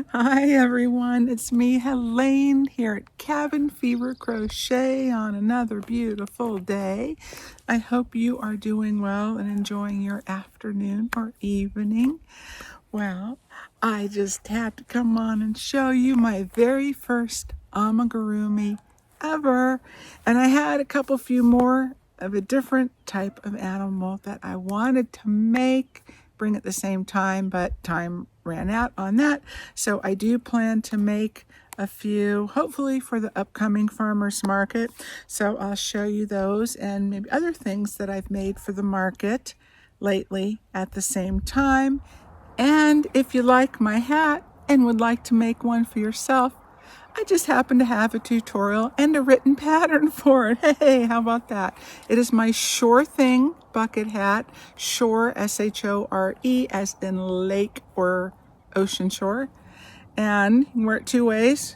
Hi everyone, it's me Helene here at Cabin Fever Crochet on another beautiful day. I hope you are doing well and enjoying your afternoon or evening. Well, I just had to come on and show you my very first amigurumi ever. And I had a few more of a different type of animal that I wanted to bring at the same time, but time ran out on that. So I do plan to make a few, hopefully for the upcoming farmers market. So I'll show you those and maybe other things that I've made for the market lately at the same time. And if you like my hat and would like to make one for yourself, I just happen to have a tutorial and a written pattern for it. Hey, how about that? It is my Shore Thing bucket hat. Shore, S-H-O-R-E, as in lake or ocean shore. And you can wear it two ways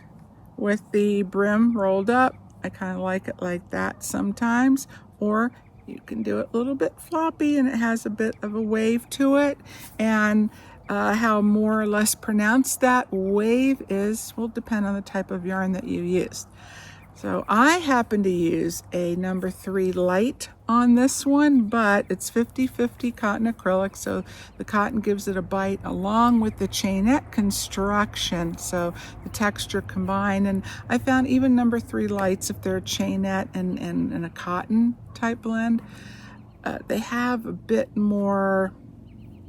with the brim rolled up. I kind of like it like that sometimes. Or you can do it a little bit floppy and it has a bit of a wave to it. And how more or less pronounced that wave is will depend on the type of yarn that you use. So I happen to use a number 3 light on this one, but it's 50-50 cotton acrylic, so the cotton gives it a bite along with the chainette construction, so the texture combined. And I found even number 3 lights, if they're a chainette and a cotton type blend, they have a bit more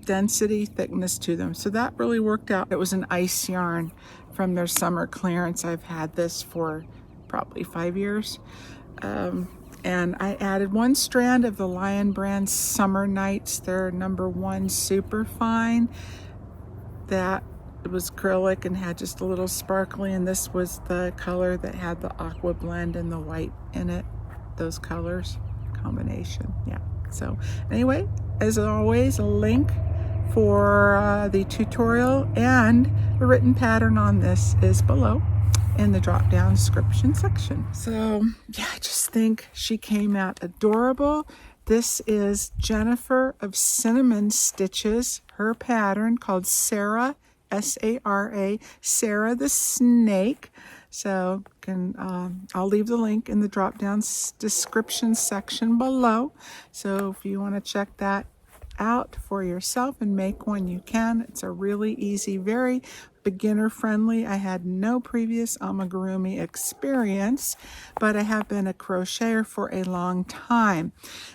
density, thickness to them. So that really worked out. It was an ice yarn from their summer clearance. I've had this for probably 5 years. And I added 1 strand of the Lion brand Summer Nights. They're number 1 super fine. That was acrylic and had just a little sparkly, and this was the color that had the aqua blend and the white in it. Those colors combination. Yeah. So anyway, as always, a link for the tutorial and the written pattern on this is below in the drop down description section. So yeah, I just think she came out adorable. This is Jennifer of Cinnamon Stitches, her pattern called SARA, S-A-R-A, SARA the Snake. So I'll leave the link in the drop down description section below. So if you want to check that out for yourself and make one, you can. It's a really easy, very beginner friendly. I had no previous amigurumi experience, but I have been a crocheter for a long time.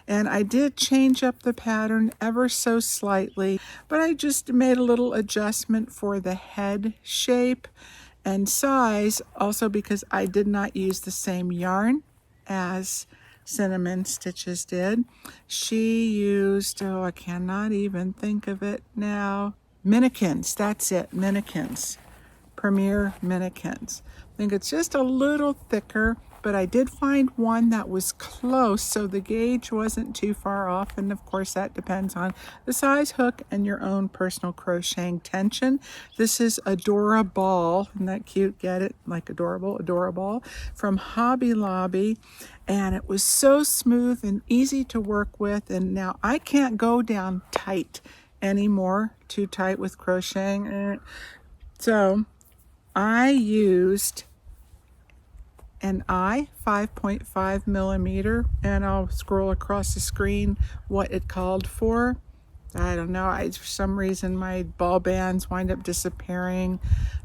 And I did change up the pattern ever so slightly, but I just made a little adjustment for the head shape and size, also because I did not use the same yarn as Cinnamon Stitches did. She used, oh, I cannot even think of it now. Minikins, that's it, Minikins. Premier Minikins. I think it's just a little thicker, but I did find one that was close, so the gauge wasn't too far off. And of course, that depends on the size hook and your own personal crocheting tension. This is Adorable. Isn't that cute? Get it? Like adorable from Hobby Lobby. And it was so smooth and easy to work with. And now I can't go down tight anymore, too tight with crocheting. So I used an 5.5 millimeter, and I'll scroll across the screen what it called for. I don't know, for some reason my ball bands wind up disappearing.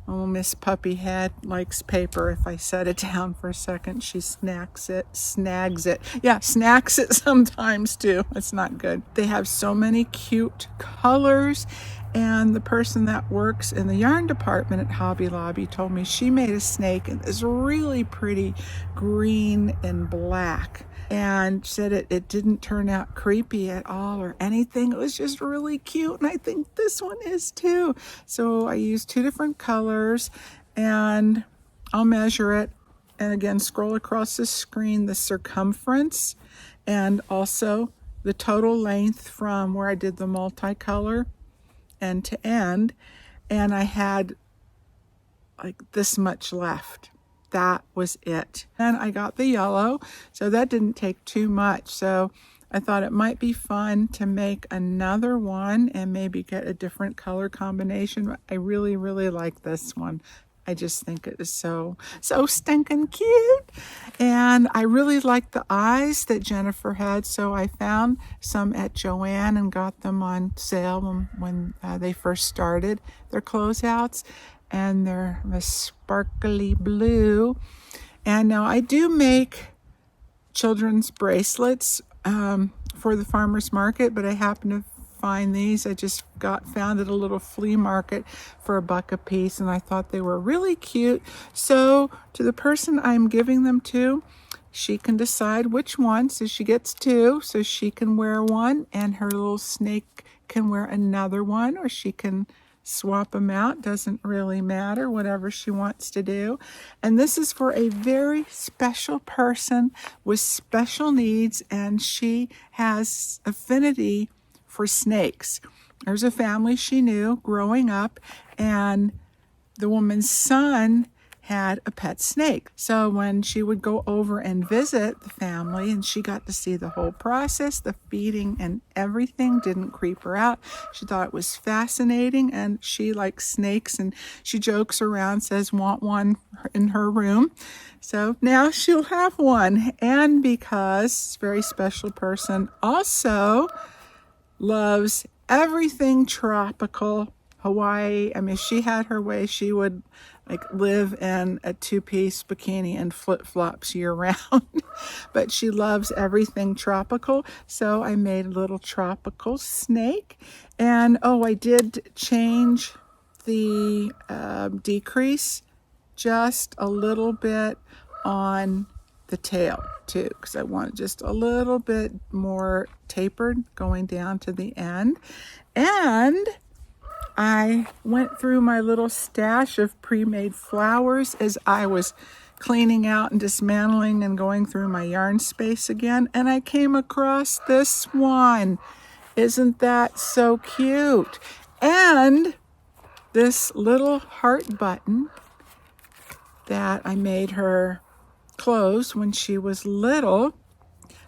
Oh, Miss Puppy Head likes paper. If I set it down for a second, she snags it. Yeah, snacks it sometimes too. It's not good. They have so many cute colors. And the person that works in the yarn department at Hobby Lobby told me she made a snake in this really pretty green and black. And said it didn't turn out creepy at all or anything. It was just really cute. And I think this one is too. So I used 2 different colors and I'll measure it. And again, scroll across the screen, the circumference and also the total length from where I did the multicolor end to end, and I had like this much left. That was it. And I got the yellow, so that didn't take too much. So I thought it might be fun to make another one and maybe get a different color combination. I really, really like this one. I just think it is so stinking cute. And I really like the eyes that Jennifer had, so I found some at Joann and got them on sale when they first started their closeouts. And they're a sparkly blue. And now I do make children's bracelets for the farmer's market, but I happen to find these. I just found at a little flea market for $1 a piece, and I thought they were really cute. So to the person I'm giving them to, she can decide which one. So she gets 2, so she can wear one and her little snake can wear another one, or she can swap them out. Doesn't really matter, whatever she wants to do. And this is for a very special person with special needs, and she has affinity for snakes. There's a family she knew growing up, and the woman's son had a pet snake. So when she would go over and visit the family, and she got to see the whole process, the feeding and everything, didn't creep her out. She thought it was fascinating, and she likes snakes, and she jokes around, says want one in her room. So now she'll have one. And because this very special person also loves everything tropical, Hawaii. I mean, if she had her way, she would live in a 2-piece bikini and flip-flops year-round. But she loves everything tropical, so I made a little tropical snake. And I did change the decrease just a little bit on the tail too, because I wanted just a little bit more tapered going down to the end. And I went through my little stash of pre-made flowers as I was cleaning out and dismantling and going through my yarn space again, and I came across this one. Isn't that so cute? And this little heart button that I made her clothes when she was little.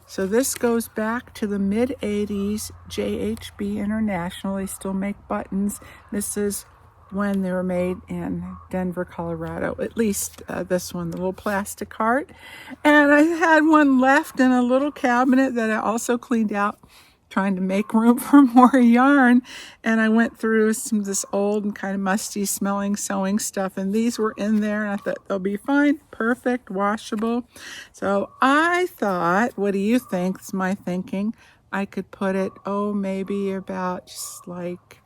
So this goes back to the mid-80s, JHB International. They still make buttons. This is when they were made in Denver, Colorado. At least this one, the little plastic heart. And I had one left in a little cabinet that I also cleaned out, trying to make room for more yarn. And I went through some of this old and kind of musty smelling sewing stuff, and these were in there, and I thought they'll be fine, perfect, washable. So I thought, what do you think? It's my thinking. I could put it, maybe about just like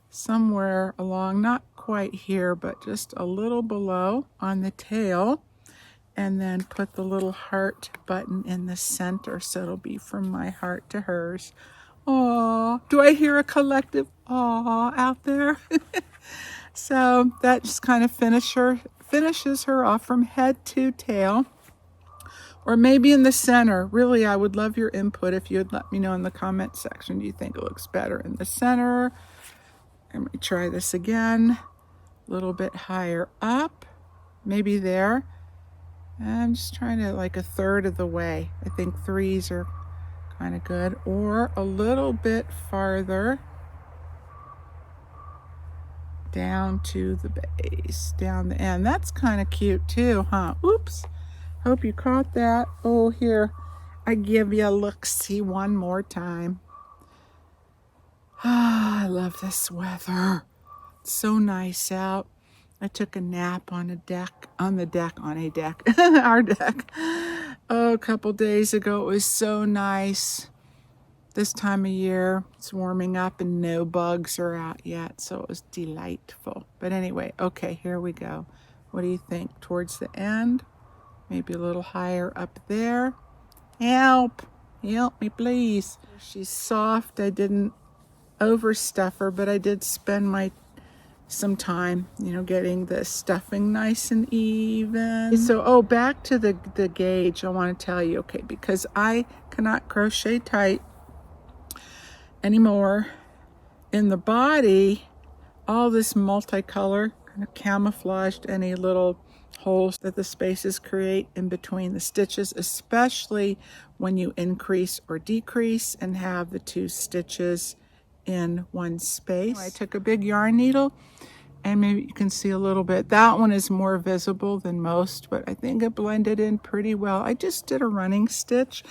somewhere along, not quite here, but just a little below on the tail. And then put the little heart button in the center, so it'll be from my heart to hers. Aw, do I hear a collective aw out there? So that just kind of finishes her off from head to tail. Or maybe in the center. Really, I would love your input if you'd let me know in the comment section. Do you think it looks better in the center? Let me try this again. A little bit higher up. Maybe there. I'm just trying to like a third of the way. I think 3s are kind of good. Or a little bit farther down to the base, down the end. That's kind of cute too, huh? Oops. Hope you caught that. Oh, here. I give you a look-see one more time. I love this weather. It's so nice out. I took a nap on a deck, our deck. A couple days ago. It was so nice. This time of year, it's warming up and no bugs are out yet, so it was delightful. But anyway, okay, here we go. What do you think? Towards the end? Maybe a little higher up there. Help me, please. She's soft. I didn't overstuff her, but I did spend some time, getting the stuffing nice and even. So, back to the gauge, I want to tell you, okay, because I cannot crochet tight anymore. In the body, all this multicolor kind of camouflaged any little holes that the spaces create in between the stitches, especially when you increase or decrease and have the two stitches in one space. I took a big yarn needle, and maybe you can see a little bit. That one is more visible than most, but I think it blended in pretty well. I just did a running stitch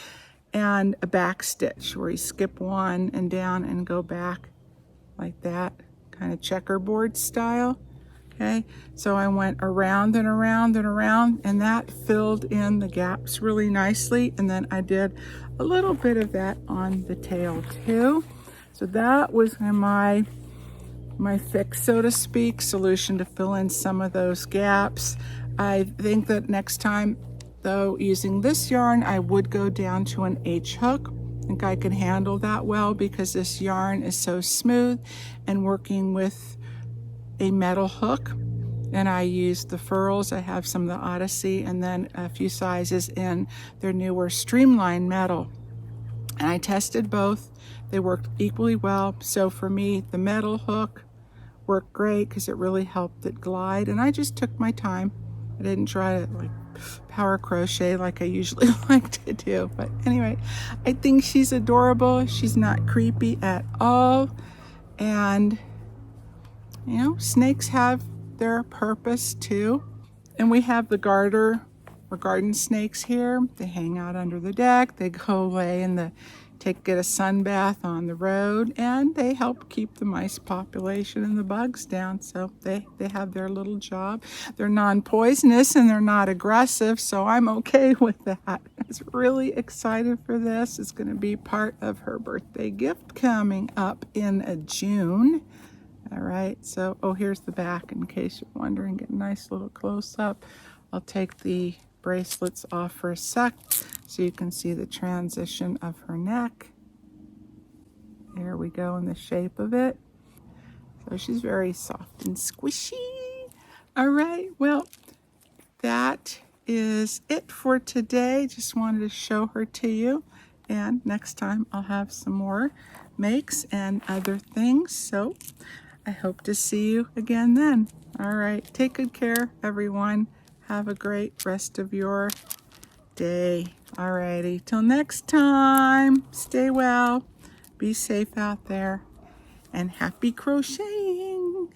and a back stitch where you skip one and down and go back like that, kind of checkerboard style. Okay, so I went around and around and around, and that filled in the gaps really nicely. And then I did a little bit of that on the tail too. So that was my fix, so to speak, solution to fill in some of those gaps. I think that next time, though, using this yarn, I would go down to an H hook. I think I can handle that well because this yarn is so smooth, and working with a metal hook, and I used the furls. I have some of the Odyssey and then a few sizes in their newer Streamline metal, and I tested both. They worked equally well. So for me, the metal hook worked great because it really helped it glide, and I just took my time. I didn't try to like power crochet like I usually like to do. But anyway, I think she's adorable. She's not creepy at all, and you know, snakes have their purpose too. And we have the garter or garden snakes here. They hang out under the deck. They go away and get a sun bath on the road, and they help keep the mice population and the bugs down. So they have their little job. They're non-poisonous and they're not aggressive, so I'm okay with that. I was really excited for this. It's going to be part of her birthday gift coming up in June. All right, so, oh, here's the back in case you're wondering. Get a nice little close-up. I'll take the bracelets off for a sec so you can see the transition of her neck. There we go in the shape of it. So she's very soft and squishy. All right, well, that is it for today. Just wanted to show her to you. And next time I'll have some more makes and other things. So I hope to see you again then. All right, take good care, everyone. Have a great rest of your day. All righty, till next time, stay well, be safe out there, and happy crocheting.